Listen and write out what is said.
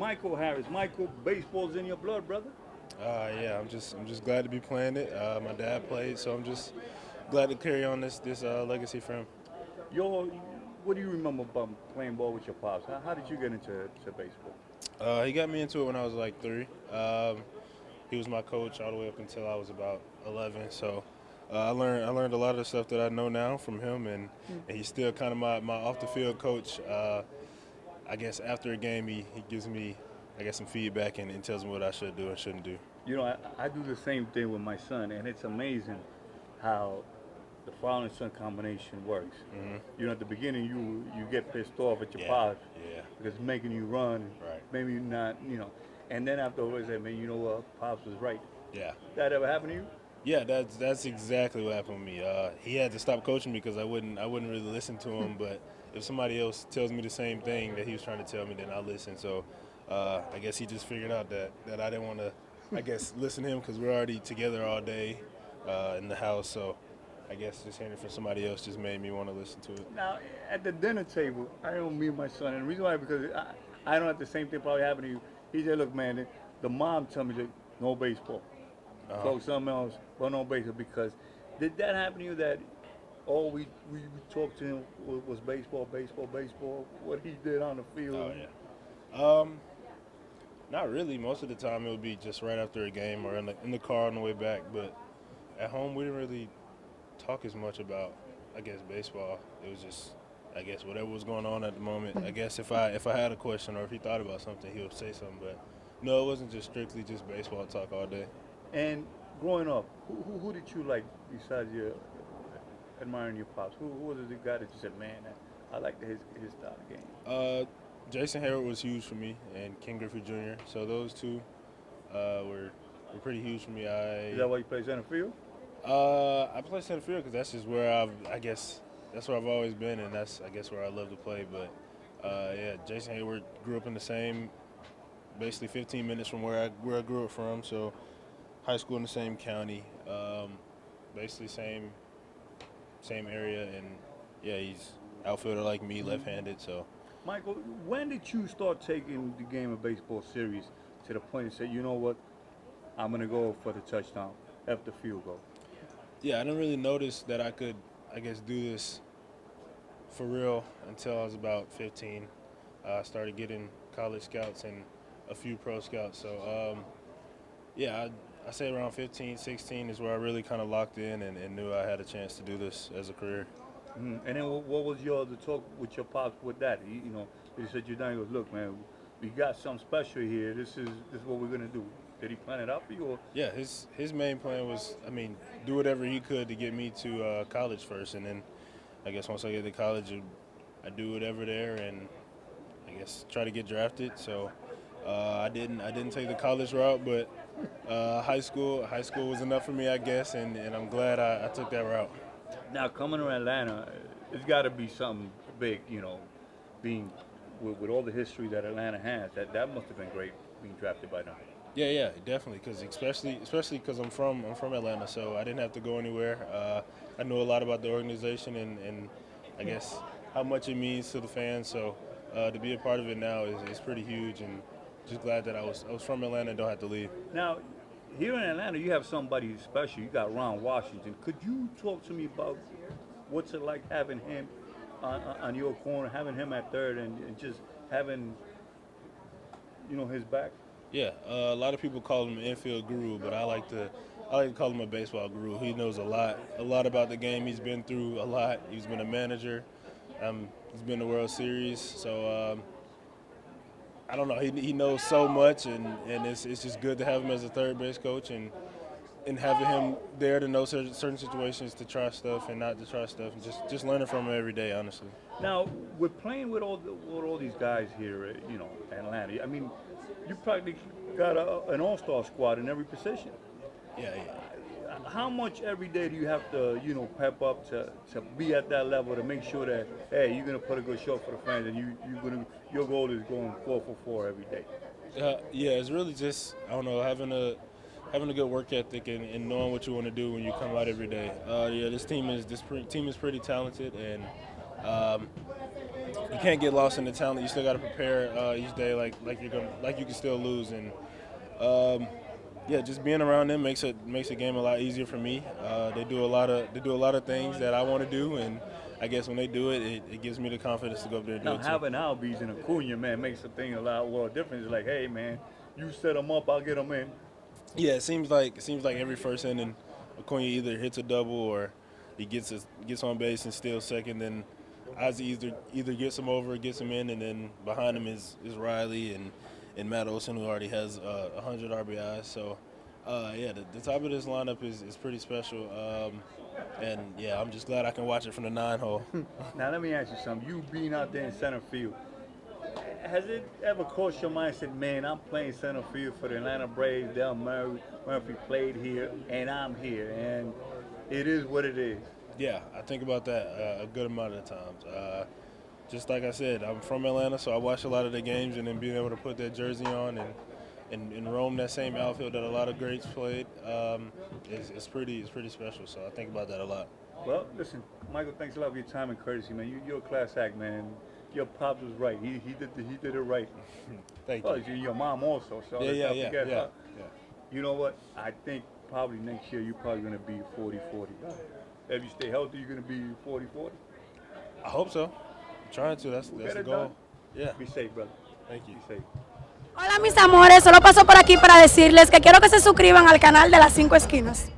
Michael Harris. Michael, baseball's in your blood, brother. Yeah, I'm just glad to be playing it. My dad played, so I'm just glad to carry on this legacy for him. Yo, what do you remember about playing ball with your pops? How did you get into baseball? He got me into it when I was like 3. He was my coach all the way up until I was about 11. So I learned a lot of the stuff that I know now from him, and he's still kind of my off the field coach. I guess after a game, he gives me some feedback and tells me what I should do and shouldn't do. You know, I do the same thing with my son, and it's amazing how the father and son combination works. Hmm. You know, at the beginning, you get pissed off at your Yeah, pops yeah, because it's making you run, right. maybe you not, and then afterwards, say, man, you know what, pops was right. Yeah. That ever happened to you? Yeah, that's exactly what happened with me. He had to stop coaching me because I wouldn't really listen to him. But if somebody else tells me the same thing that he was trying to tell me, then I listen. So I guess he just figured out that I didn't want to, I guess, listen to him because we're already together all day in the house. So I guess just hearing it from somebody else just made me want to listen to it. Now, at the dinner table, I don't meet my son, and the reason why because I don't have the same thing probably happen to you. He said, "Look, man, the mom told me that no baseball, Uh-huh. go something else, but no baseball." Because did that happen to you that all we talked to him was baseball, baseball, baseball? What he did on the Oh field? yeah. Not really. Most of the time it would be just right after a game or in the car on the way back. But at home we didn't really talk as much about, I guess, baseball. It was just, I guess, whatever was going on at the moment. I guess if I had a question or if he thought about something, he would say something. But no, it wasn't just strictly just baseball talk all day. And growing up, who did you like besides your admiring your pops? Who was the guy that you said, man, I like his style of game? Uh, Jason Hayward was huge for me, and Ken Griffey Jr. So those two were pretty huge for me. Is that why you play center field? I play center field because that's just where I guess that's where I've always been, and that's, I guess, where I love to play. But yeah, Jason Hayward grew up in the same, basically 15 minutes from where I grew up from. So high school in the same county, basically same area, and yeah, he's outfielder like me, left-handed. So Michael, when did you start taking the game of baseball serious to the point to say, you know what, I'm gonna go for the touchdown after field goal? yeah, I didn't really notice that I could, I guess, do this for real until I was about 15. I started getting college scouts and a few pro scouts. So yeah, I say around 15, 16 is where I really kind of locked in and knew I had a chance to do this as a career. And then what was your the talk with your pops with that? He said you down. He goes, look, man, we got something special here. This is what we're gonna do. Did he plan it out for you? Or Yeah, his main plan was, I mean, do whatever he could to get me to college first, and then I guess once I get to college, I do whatever there, and I guess try to get drafted. So I didn't take the college route, but high school was enough for me, I guess, and I'm glad I took that route. now coming to Atlanta, it's got to be something big. Being with all the history that Atlanta has, that must have been great being drafted by them. Yeah, definitely. Because especially because I'm from Atlanta, so I didn't have to go anywhere. I know a lot about the organization and I guess how much it means to the fans. So to be a part of it now is pretty huge, and just glad that I was from Atlanta and don't have to leave. Now, here in Atlanta, you have somebody special. You got Ron Washington. Could you talk to me about what's it like having him on your corner, having him at third, and just having his back? Yeah, a lot of people call him an infield guru, but I like to call him a baseball guru. He knows a lot about the game. He's been through a lot. He's been a manager. He's been to World Series. So I don't know. He knows so much, and it's just good to have him as a third base coach, and having him there to know certain situations to try stuff and not to try stuff, and just learning from him every day, honestly. Now, we're playing with all these guys here, Atlanta. I mean, you practically got an all-star squad in every position. Yeah, yeah. How much every day do you have to, pep up to be at that level to make sure that, hey, you're gonna put a good show for the fans, and your goal is going 4 for 4 every day. Yeah, it's really just, I don't know, having a good work ethic and knowing what you want to do when you come out every day. Yeah, this team is pretty talented, and um, we can't get lost in the talent. You still got to prepare each day like you can still lose. And yeah, just being around them makes the game a lot easier for me. They do a lot of things that I want to do, and I guess when they do it, it gives me the confidence to go up there and do Now it too. having Albies and Acuna, man, makes the thing a lot different. It's like, hey, man, you set them up, I'll get them in. Yeah, it seems like every first inning, Acuna either hits a double or he gets on base and steals second. Then Ozzie either gets him over or gets him in, and then behind him is Riley and Matt Olson, who already has 100 RBIs. So yeah, the top of this lineup is pretty special. And yeah, I'm just glad I can watch it from the 9-hole. Now let me ask you something. You being out there in center field, has it ever crossed your mind, said, man, I'm playing center field for the Atlanta Braves, Del Murphy played here, and I'm here, and it is what it is? Yeah, I think about that a good amount of the times. Just like I said, I'm from Atlanta, so I watch a lot of the games, and then being able to put that jersey on and roam that same outfield that a lot of greats played, it's pretty special. So I think about that a lot. Well, listen, Michael, thanks a lot for your time and courtesy, man. You're a class act, man. Your pops was right. He did it right. Thank Oh, you. your mom also. So Yeah. forget her. You know what? I think probably next year you're probably going to be 40-40. If you stay healthy, you're going to be 40-40. I hope so. I'm trying to. That's the goal. Done. Yeah. Be safe, brother. Thank you. Be safe. Hola mis amores, solo paso por aquí para decirles que quiero que se suscriban al canal de las 5 esquinas.